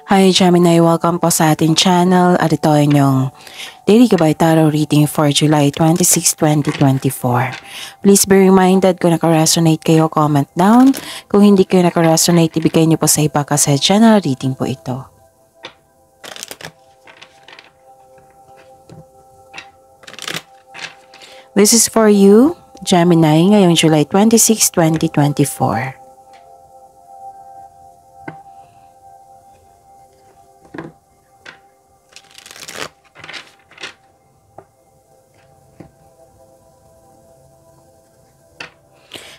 Hi Gemini, welcome po sa ating channel at ito ay inyong Daily Gabay Tarot Reading for July 26, 2024. Please be reminded kung naka-resonate kayo, comment down. Kung hindi kayo naka-resonate, ibigay niyo po sa iba kasi general reading po ito. This is for you, Gemini, ngayong July 26, 2024.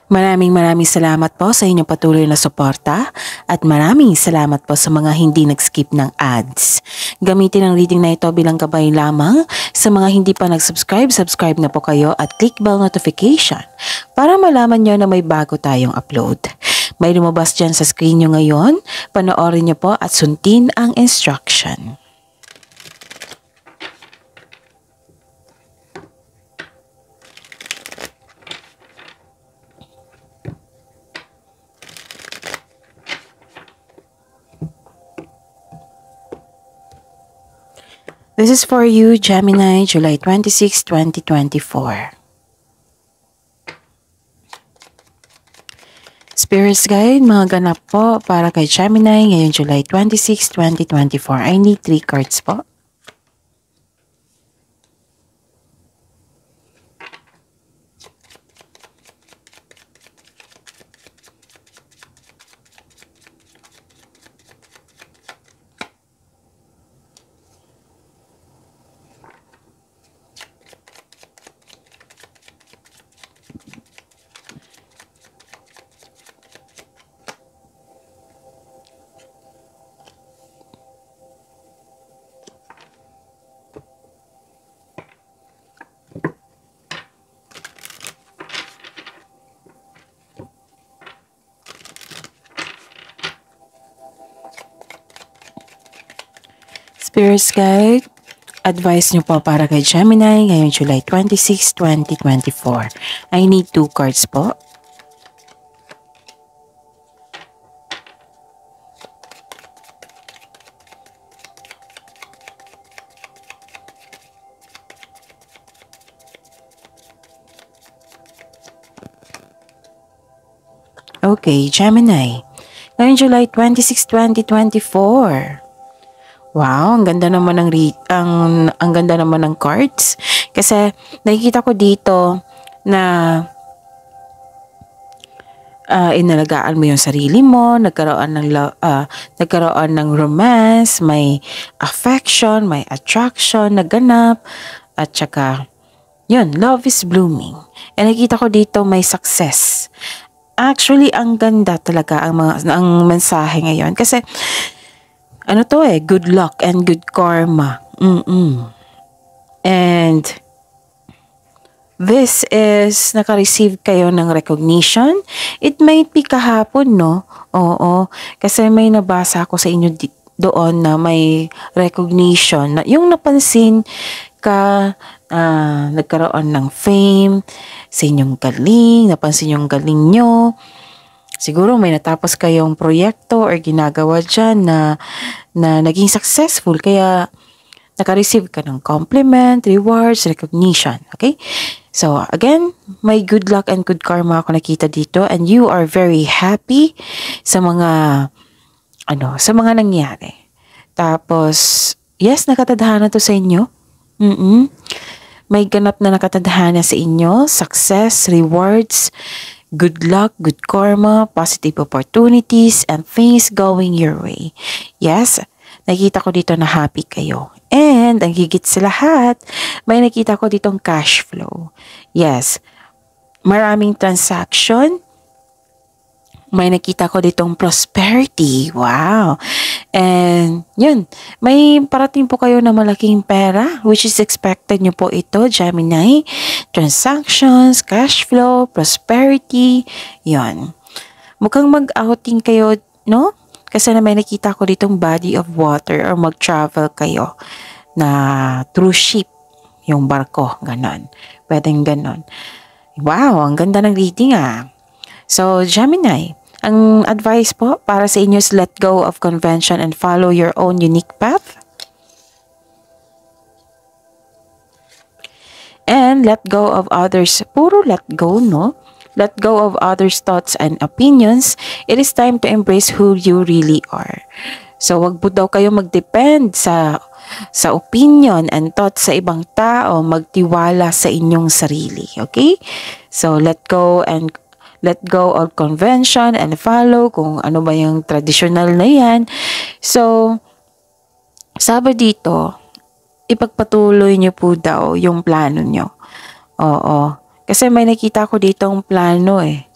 Maraming salamat po sa inyong patuloy na suporta at maraming salamat po sa mga hindi nag-skip ng ads. Gamitin ang reading na ito bilang gabay lamang. Sa mga hindi pa nag-subscribe, subscribe na po kayo at click bell notification para malaman nyo na may bago tayong upload. May lumabas dyan sa screen nyo ngayon, panoorin nyo po at sundin ang instruction. This is for you, Gemini, July 26, 2024. Spirits Guide, mga ganap po para kay Gemini ngayong July 26, 2024. I need 3 cards po. Spirits Guide, advice nyo po para kay Gemini ngayong July 26, 2024. I need 2 cards po. Okay, Gemini. Ngayong July 26, 2024. Wow, ang ganda naman ang ganda naman ng cards kasi nakikita ko dito na inalagaan mo yung sarili mo, nagkaroon ng romance, may affection, may attraction naganap at saka yun, love is blooming. And nakikita ko dito may success. Actually, ang ganda talaga ang mensahe ngayon kasi ano to good luck and good karma. And this is naka-receive kayo ng recognition. It might be kahapon, no? Oo, kasi may nabasa ako sa inyo doon na may recognition. Yung napansin ka, nagkaroon ng fame sa inyong galing, napansin yung galing nyo. Siguro may natapos kayong proyekto or ginagawa dyan na naging successful. Kaya naka-receive ka ng compliment, rewards, recognition. Okay? So again, may good luck and good karma ako nakita dito. And you are very happy sa mga nangyari. Tapos, yes, nakatadhana to sa inyo. May ganap na nakatadhana sa inyo. Success, rewards, good luck, good karma, positive opportunities, and things going your way. Yes, nakita ko dito na happy kayo. And, ang higit sa lahat, may nakita ko ditong cash flow. Yes, maraming transaction. May nakita ko ditong prosperity. Wow. And, yun, may parating po kayo na malaking pera, which is expected nyo po ito, Gemini. Transactions, cash flow, prosperity, yun. Mukhang mag-outing kayo, no? Kasi na may nakita ko ditong body of water or mag-travel kayo na through ship, yung barko, ganon. Pwedeng ganon. Wow, ang ganda ng reading So, Gemini, Ang advice po para sa inyo is let go of convention and follow your own unique path. And let go of others. Puro let go, no? Let go of others' thoughts and opinions. It is time to embrace who you really are. So, wag po daw kayo mag-depend sa opinion and thoughts sa ibang tao. Magtiwala sa inyong sarili. Okay? So, let go of convention and follow kung ano ba yung traditional na yan. So, sabi dito, ipagpatuloy nyo po daw yung plano nyo. Oo. Kasi may nakita ko dito ang plano eh.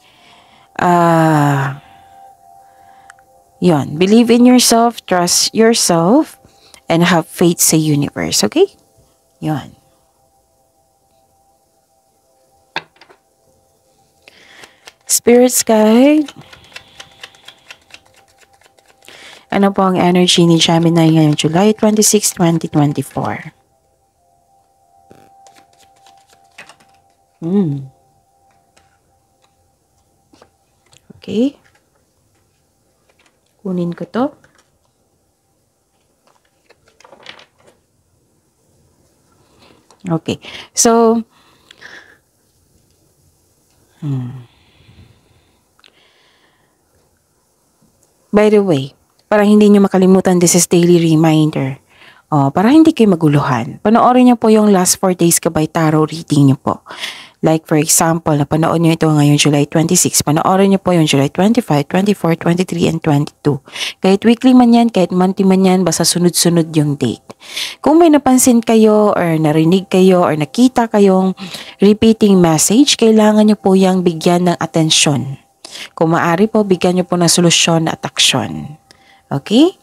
Yun. Believe in yourself, trust yourself, and have faith sa universe. Okay? Yun. Spirit's guide. Ano po ang energy ni Gemini ngayong July 26, 2024? Okay. Kunin ko to. Okay. So, by the way, para hindi nyo makalimutan, this is daily reminder. Para hindi kayo maguluhan. Panoorin nyo po yung last 4 days Gabay Tarot reading nyo po. Like for example, napanood nyo ito ngayong July 26. Panoorin nyo po yung July 25, 24, 23, and 22. Kahit weekly man yan, kahit monthly man yan, basta sunod-sunod yung date. Kung may napansin kayo or narinig kayo or nakita kayong repeating message, kailangan nyo po yung bigyan ng atensyon. Kung maaari po, bigyan nyo po ng solusyon at aksyon. Okay?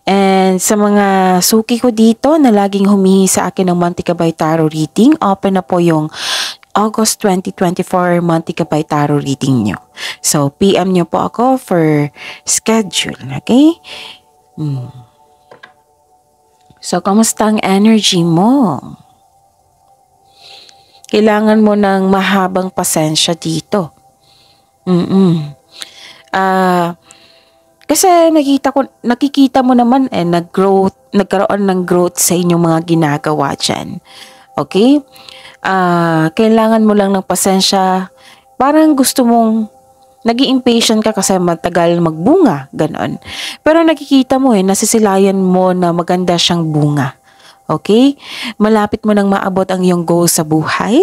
And sa mga suki ko dito na laging humihi sa akin ng Monty Gabay Tarot reading, open na po yung August 2024 Monty Gabay Tarot reading nyo. So, PM nyo po ako for schedule. Okay? So, kamusta ang energy mo? Kailangan mo ng mahabang pasensya dito. Kasi nakikita mo naman nagkaroon ng growth sa inyong mga ginagawa dyan. Okay? Kailangan mo lang ng pasensya. Parang gusto mong nag-i-impatient ka kasi matagal magbunga, ganon. Pero nakikita mo nasisilayan mo na maganda siyang bunga. Okay? Malapit mo nang maabot ang iyong goal sa buhay.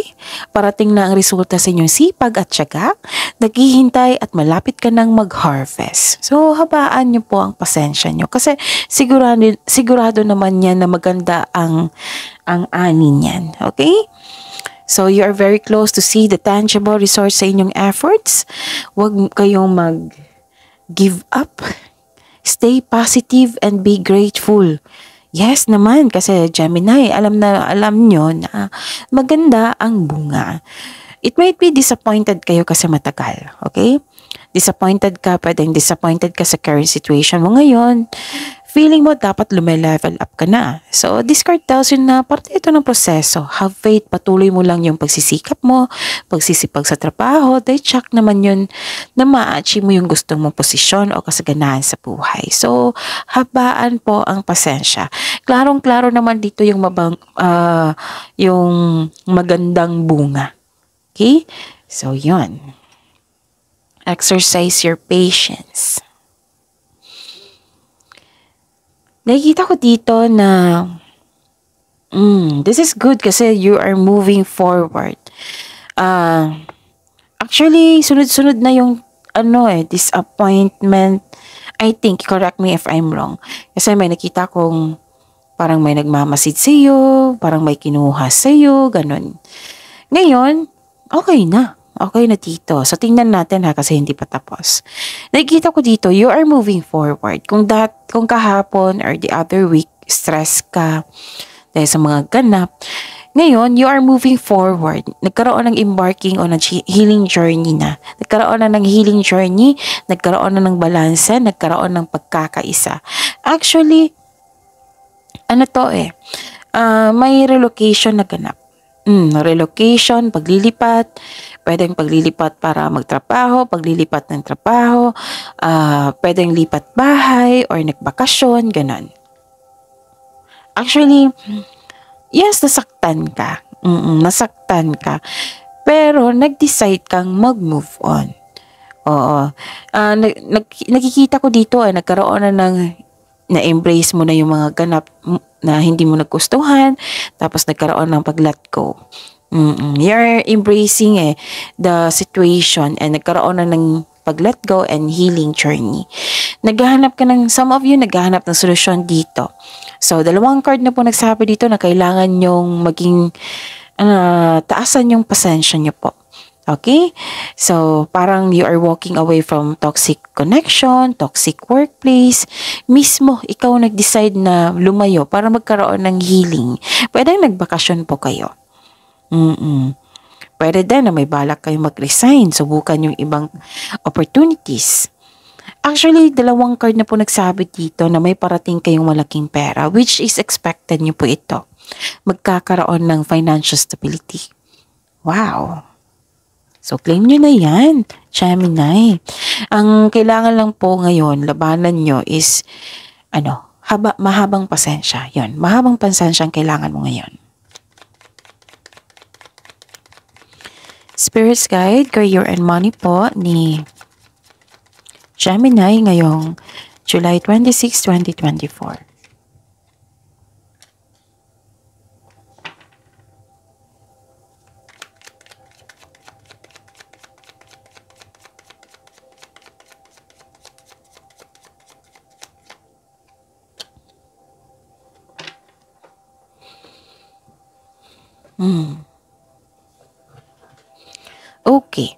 Parating na ang resulta sa inyong sipag at tiyaga. Naghihintay at malapit ka nang mag-harvest. So, habaan niyo po ang pasensya niyo. Kasi sigurado naman yan na maganda ang ani niyan. Okay? So, you are very close to see the tangible results sa inyong efforts. Huwag kayong mag-give up. Stay positive and be grateful. Yes naman, kasi Gemini, alam nyo na maganda ang bunga. It might be disappointed kayo kasi matagal, okay? Disappointed ka sa current situation mo ngayon. Feeling mo dapat lume-level up ka na. So, this card tells you na parte ito ng proseso. Have faith, patuloy mo lang yung pagsisikap mo, pagsisipag sa trabaho, dahil check naman yun na ma-achieve mo yung gusto mong posisyon o kasaganahan sa buhay. So, habaan po ang pasensya. Klarong-klaro naman dito yung yung magandang bunga. Okay? So, yun. Exercise your patience. Nakikita ko dito na this is good kasi you are moving forward. Actually, sunod-sunod na yung disappointment. I think, correct me if I'm wrong. Kasi may nakita kong parang may nagmamasid sa'yo, parang may kinuha sa'yo, ganun. Ngayon, okay na. Okay na dito. So, tingnan natin kasi hindi pa tapos. Nakikita ko dito, you are moving forward. Kung kahapon or the other week, stress ka dahil sa mga ganap. Ngayon, you are moving forward. Nagkaroon ng embarking on a healing journey na. Nagkaroon na ng healing journey, nagkaroon na ng balanse, nagkaroon ng pagkakaisa. Actually, may relocation na ganap. Relocation, paglilipat, pwedeng paglilipat para magtrabaho, paglilipat ng trabaho, pwedeng lipat bahay or nagbakasyon, ganon. Actually, yes, nasaktan ka. Nasaktan ka. Pero nag-decide kang mag-move on. Oo. Nakikita ko dito nagkaroon na na-embrace mo na yung mga ganap na hindi mo nagustuhan, tapos nagkaroon ng pag-let go. You're embracing the situation and nagkaroon na ng pag-let go and healing journey. Some of you naghahanap ng solusyon dito. So, 2 card na po nagsabi dito na kailangan nyong maging taasan yung pasensya nyo po. Okay? So, parang you are walking away from toxic connection, toxic workplace. Mismo, ikaw nag-decide na lumayo para magkaroon ng healing. Pwede nagbakasyon po kayo. Pwede din na may balak kayo mag-resign, subukan yung ibang opportunities. Actually, 2 card na po nagsabi dito na may parating kayong malaking pera, which is expected nyo po ito. Magkakaroon ng financial stability. Wow! So, claim nyo na yan, Gemini. Ang kailangan lang po ngayon, labanan nyo is, mahabang pasensya. Yun, mahabang pasensya ang kailangan mo ngayon. Spirit's Guide, Career and Money po ni Gemini ngayong July 26, 2024. Okay.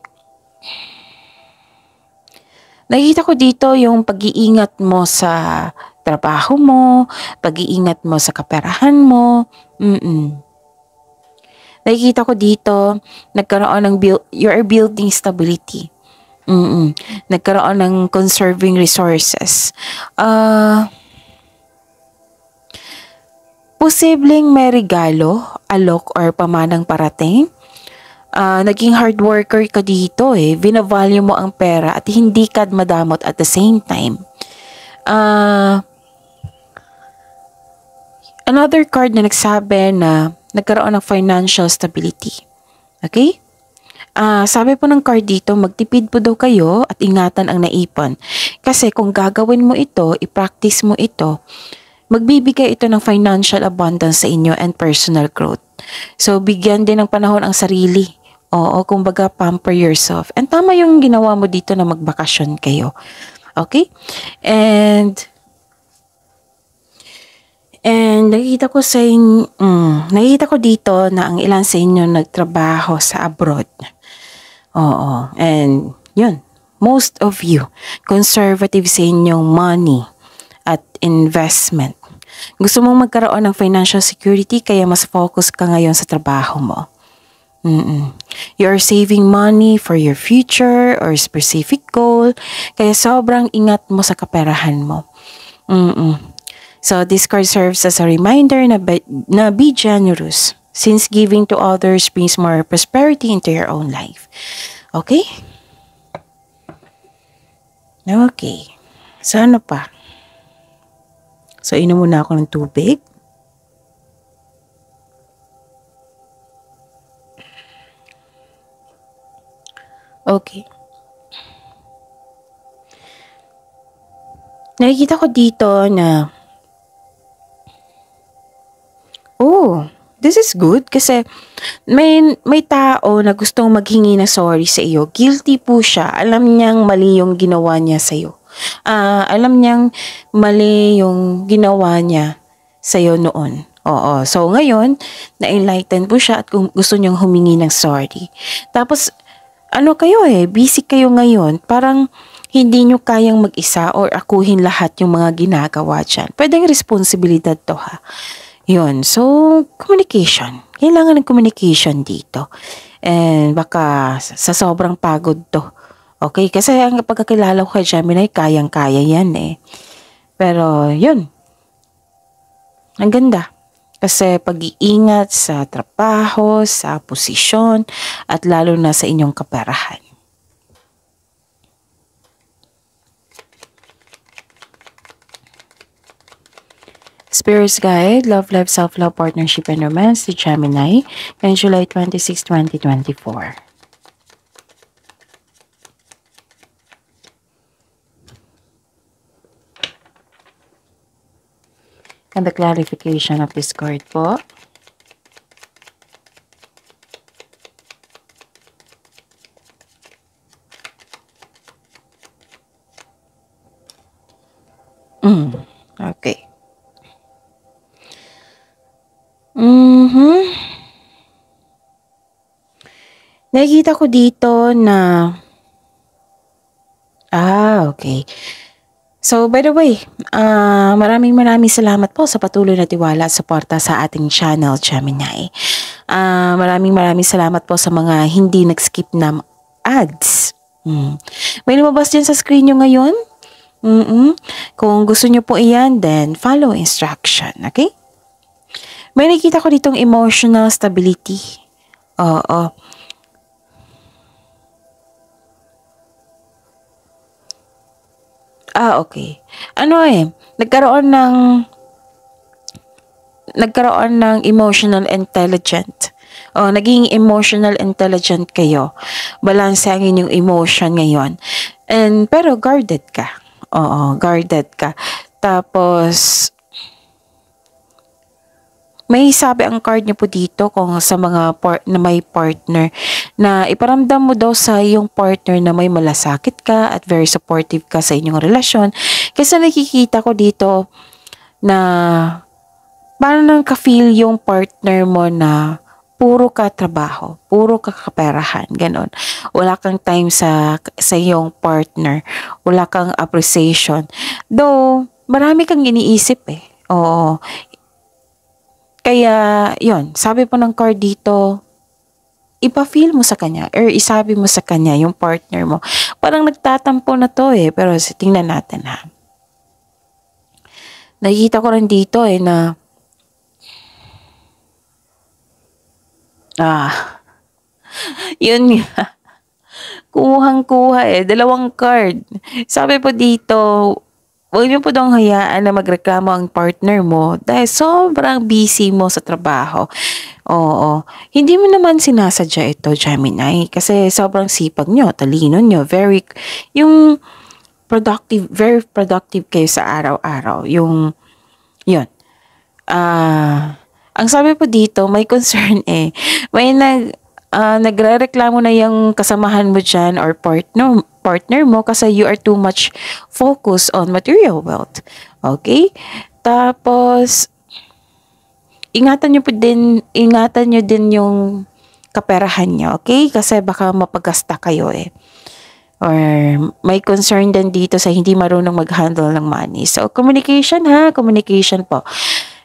Nakikita ko dito yung pag-iingat mo sa trabaho mo, pag-iingat mo sa kaperahan mo. Nakikita ko dito, you are building stability. Nagkaroon ng conserving resources. Posibleng may regalo, alok, or pamanang parating. Naging hard worker ka dito Binavalue mo ang pera at hindi ka madamot at the same time. Another card na nagsabi na nagkaroon ng financial stability. Okay? Sabi po ng card dito, magtipid po daw kayo at ingatan ang naipon. Kasi kung gagawin mo ito, i-practice mo ito, magbibigay ito ng financial abundance sa inyo and personal growth. So, bigyan din ng panahon ang sarili. Oo, kumbaga pamper yourself. And tama yung ginawa mo dito na magbakasyon kayo. Okay? And nakikita ko dito na ang ilan sa inyo nagtrabaho sa abroad. Oo. And yun, most of you, conservative sa inyong money at investment. Gusto mong magkaroon ng financial security kaya mas focus ka ngayon sa trabaho mo. You're saving money for your future or specific goal kaya sobrang ingat mo sa kaperahan mo. So this card serves as a reminder na be generous since giving to others brings more prosperity into your own life. Okay? Okay. So ano pa? So inom muna ako ng tubig. Okay. Nakikita ko dito na this is good kasi may tao na gustong maghingi ng sorry sa iyo. Guilty po siya. Alam niyang mali yung ginawa niya sa iyo. Alam niyang mali yung ginawa niya sa iyo noon. Oo. So ngayon, na-enlighten po siya at kung gusto niyang humingi ng sorry. Tapos busy kayo ngayon. Parang hindi nyo kayang mag-isa or akuhin lahat yung mga ginagawa dyan. Pwedeng responsibilidad to ha. Yun. So, communication. Kailangan ng communication dito. And baka sa sobrang pagod to. Okay? Kasi ang pagkakilala ko kay Gemini, kayang-kaya yan Pero, yun. Ang ganda. Kasi pag-iingat sa trabaho, sa posisyon, at lalo na sa inyong kaperahan. Spirit's Guide, Love Life, Self-Love, Partnership, and Romance to Gemini on July 26, 2024. And the clarification of this card po. Okay. Nakikita ko dito na okay. So, by the way, maraming salamat po sa patuloy na tiwala at suporta sa ating channel, Gemini. Maraming salamat po sa mga hindi nag-skip na ads. May lumabas dyan sa screen nyo ngayon. Kung gusto nyo po iyan, then follow instruction, okay? May nakita ko ditong emotional stability. Oo. Okay. Nagkaroon ng emotional intelligent. Naging emotional intelligent kayo. Balance ang inyong emotion ngayon. Pero guarded ka. Guarded ka. Tapos, may sabi ang card niyo po dito kung sa mga na may partner na iparamdam mo daw sa iyong partner na may malasakit ka at very supportive ka sa inyong relasyon. Kasi nakikita ko dito na paano nang ka-feel yung partner mo na puro ka trabaho, puro ka kaperahan, ganon. Wala kang time sa iyong partner, wala kang appreciation. Though, marami kang iniisip Oo. Kaya, yon, sabi po ng card dito, ipa-feel mo sa kanya or isabi mo sa kanya yung partner mo. Parang nagtatampo na to pero tingnan natin ha. Nakikita ko rin dito na yun nga. Kuhang-kuha dalawang card. Sabi po dito, huwag niyo po daw hayaan na magreklamo ang partner mo dahil sobrang busy mo sa trabaho. Oo. Hindi mo naman sinasadya ito, Gemini, kasi sobrang sipag nyo, talino nyo, very productive kayo sa araw-araw. Yun. Ang sabi po dito, may concern may nagrereklamo na yung kasamahan mo dyan or partner mo kasi you are too much focused on material wealth. Okay? Tapos, ingatan nyo din yung kaperahan nyo. Okay? Kasi baka mapagasta kayo Or may concern din dito sa hindi marunong mag-handle ng money. So, communication po.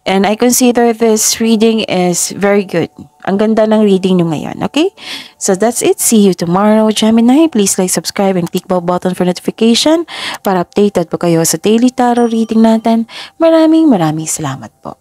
And I consider this reading is very good. Ang ganda ng reading nyo ngayon, okay? So that's it. See you tomorrow, Gemini. Please like, subscribe, and click bell button for notification para updated po kayo sa daily tarot reading natin. Maraming salamat po.